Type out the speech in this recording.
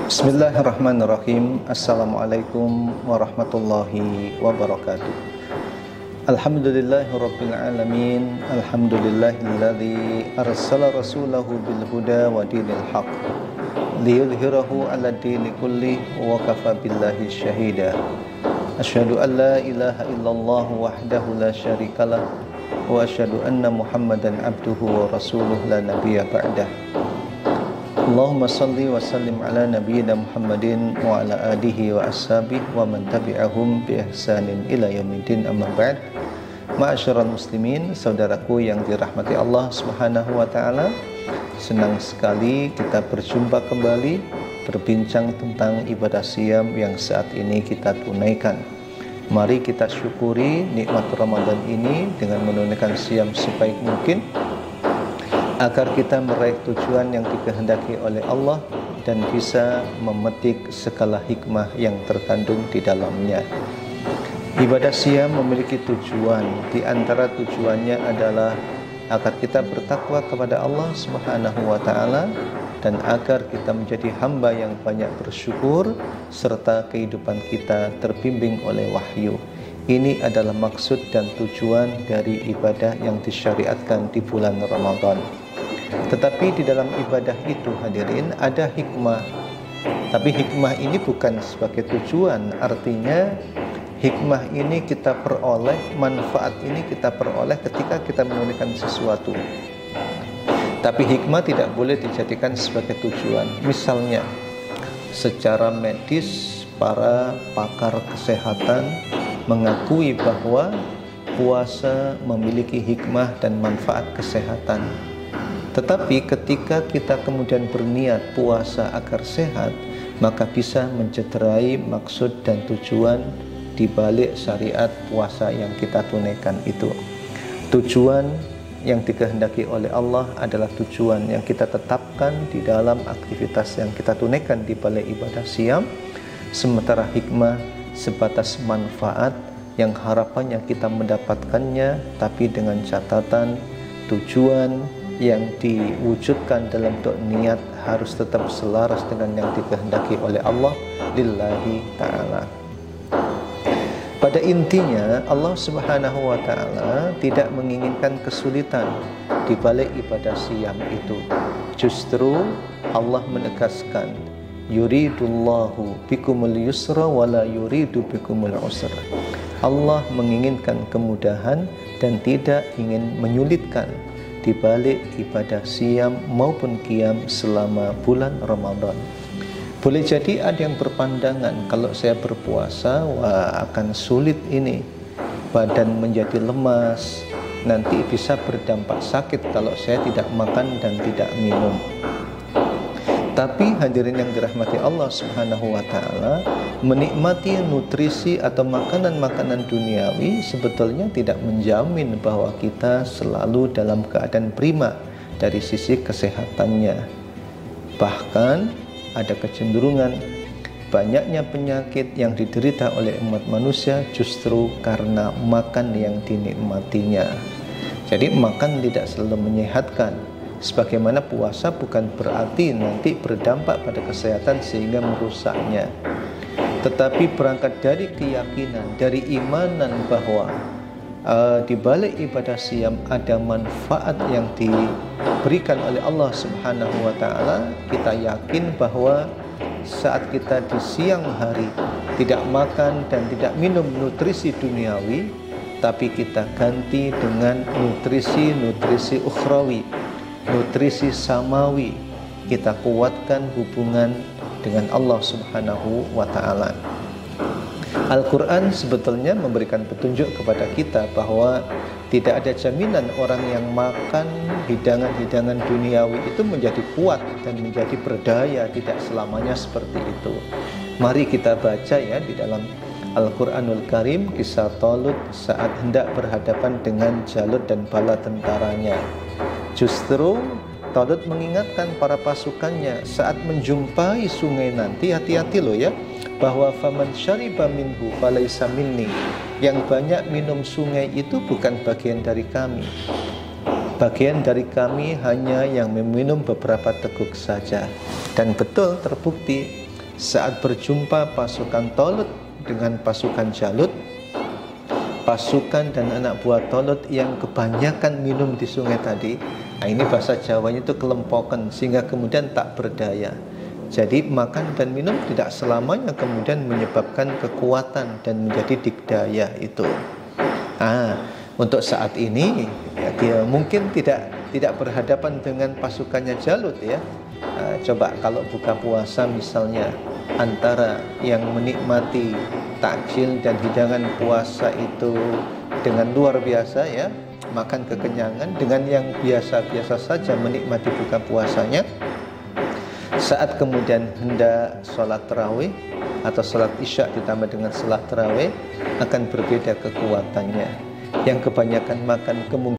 Bismillahirrahmanirrahim. Assalamualaikum warahmatullahi wabarakatuh. Alhamdulillahirabbil alamin. Alhamdulillahilladzi arsala rasulahu bil huda wa dinil haqq liyudhhirahu 'ala dini kulli wa kafa billahi syahida. Asyhadu an la ilaha illallah wahdahu la syarikalah wa asyhadu anna Muhammadan abduhu wa rasuluhu la nabiyya ba'dah. Allahumma salli wa sallim ala nabiyyina Muhammadin wa ala alihi wa ashabihi wa man tabi'ahum bi ihsanin ila yaumiddin, amma ba'd. Ma'asyiral muslimin, saudaraku yang dirahmati Allah Subhanahu wa taala, senang sekali kita berjumpa kembali berbincang tentang ibadah siam yang saat ini kita tunaikan. Mari kita syukuri nikmat Ramadan ini dengan menunaikan siam sebaik mungkin agar kita meraih tujuan yang dikehendaki oleh Allah dan bisa memetik segala hikmah yang terkandung di dalamnya. Ibadah siam memiliki tujuan. Di antara tujuannya adalah agar kita bertakwa kepada Allah Subhanahu wa taala dan agar kita menjadi hamba yang banyak bersyukur serta kehidupan kita terbimbing oleh wahyu. Ini adalah maksud dan tujuan dari ibadah yang disyariatkan di bulan Ramadan. Tetapi di dalam ibadah itu, hadirin, ada hikmah. Tapi hikmah ini bukan sebagai tujuan. Artinya hikmah ini kita peroleh, manfaat ini kita peroleh ketika kita menunaikan sesuatu. Tapi hikmah tidak boleh dijadikan sebagai tujuan. Misalnya, secara medis para pakar kesehatan mengakui bahwa puasa memiliki hikmah dan manfaat kesehatan. Tetapi ketika kita kemudian berniat puasa agar sehat, maka bisa mencederai maksud dan tujuan di balik syariat puasa yang kita tunaikan itu. Tujuan yang dikehendaki oleh Allah adalah tujuan yang kita tetapkan di dalam aktivitas yang kita tunaikan di balik ibadah siam, sementara hikmah sebatas manfaat yang harapannya kita mendapatkannya, tapi dengan catatan tujuan yang diwujudkan dalam bentuk niat harus tetap selaras dengan yang dikehendaki oleh Allah lillahi ta'ala. Pada intinya Allah Subhanahu wa ta'ala tidak menginginkan kesulitan di balik ibadah siam itu. Justru Allah menegaskan, yuridullahu bikumul yusra wa la yuridu bikumul usra. Allah menginginkan kemudahan dan tidak ingin menyulitkan di balik ibadah siam maupun qiyam selama bulan Ramadan. Boleh jadi ada yang berpandangan kalau saya berpuasa, wah akan sulit ini, badan menjadi lemas, nanti bisa berdampak sakit kalau saya tidak makan dan tidak minum. Tapi hadirin yang dirahmati Allah Subhanahu wa taala, menikmati nutrisi atau makanan-makanan duniawi sebetulnya tidak menjamin bahwa kita selalu dalam keadaan prima dari sisi kesehatannya. Bahkan ada kecenderungan banyaknya penyakit yang diderita oleh umat manusia justru karena makan yang dinikmatinya. Jadi makan tidak selalu menyehatkan. Sebagaimana puasa bukan berarti nanti berdampak pada kesehatan sehingga merusaknya. Tetapi berangkat dari keyakinan, dari imanan bahwa di balik ibadah siam ada manfaat yang diberikan oleh Allah Subhanahu wa taala, kita yakin bahwa saat kita di siang hari tidak makan dan tidak minum nutrisi duniawi, tapi kita ganti dengan nutrisi ukhrawi, nutrisi samawi, kita kuatkan hubungan dengan Allah Subhanahu wa ta'ala. Al-Quran sebetulnya memberikan petunjuk kepada kita bahwa tidak ada jaminan orang yang makan hidangan-hidangan duniawi itu menjadi kuat dan menjadi berdaya. Tidak selamanya seperti itu. Mari kita baca ya di dalam Al-Quranul Karim kisah Talut saat hendak berhadapan dengan Jalut dan bala tentaranya. Justru Talut mengingatkan para pasukannya saat menjumpai sungai nanti, hati-hati loh ya, bahwa faman syariba minhu falaysa minni, yang banyak minum sungai itu bukan bagian dari kami. Bagian dari kami hanya yang meminum beberapa teguk saja. Dan betul terbukti saat berjumpa pasukan Talut dengan pasukan Jalut, pasukan dan anak buah Talut yang kebanyakan minum di sungai tadi, nah ini bahasa Jawanya itu kelempokan, sehingga kemudian tak berdaya. Jadi makan dan minum tidak selamanya kemudian menyebabkan kekuatan dan menjadi dikdaya itu. Untuk saat ini ya, dia mungkin tidak berhadapan dengan pasukannya Jalut ya. Coba kalau buka puasa misalnya, antara yang menikmati takjil dan hidangan puasa itu dengan luar biasa ya, makan kekenyangan, dengan yang biasa-biasa saja menikmati buka puasanya, saat kemudian hendak sholat tarawih atau sholat isya ditambah dengan sholat tarawih, akan berbeda kekuatannya. Yang kebanyakan makan kemungkinan